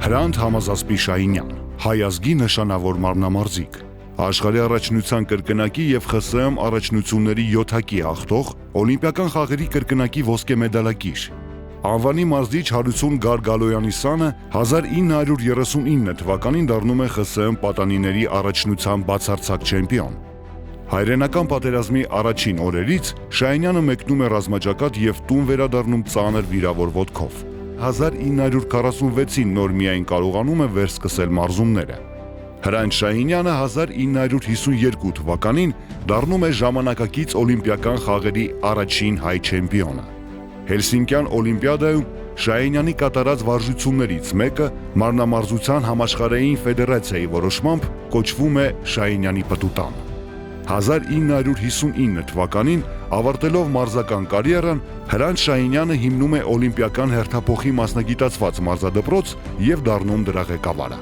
Հրանտ Համազասպի Շահինյան, հայ ազգի նշանավոր մարմնամարզիկ, աշխարհի առաջնության կրկնակի եւ ԽՍՀՄ առաջնությունների 7-ակի հաղթող, օլիմպիական խաղերի կրկնակի ոսկե մեդալակիր, անվանի մարզիչ Հարություն Գարգալոյանի սանը 1939 թվականին դառնում է ԽՍՀՄ պատանիների առաջնության բացարձակ չեմպիոն։ Հայրենական պատերազմի առաջին օրերից Շահինյանը մեկնում է ռազմաճակատ եւ տուն վերադառնում ծանր վիրավոր ոտքով։ 1946-ին նոր միայն կարողանում է վերսկսել մարզումները։ Հրանտ Շահինյանը 1952 թվականին դառնում է ժամանակակից օլիմպիական խաղերի առաջին հայ չեմպիոնը։ Հելսինկյան օլիմպիադայում Շահինյանի կատարած վարժություններից մեկը մարմնամարզության համաշխարհային ֆեդերացիայի որոշմամբ կոչվում է Շահինյանի պտուտան։ 1959 թվականին ավարտելով մարզական կարիերան Հրանտ Շահինյանը հիմնում է օլիմպիական հերթափոխի մասնագիտացված մարզադպրոց եւ դառնում դրա ղեկավարը։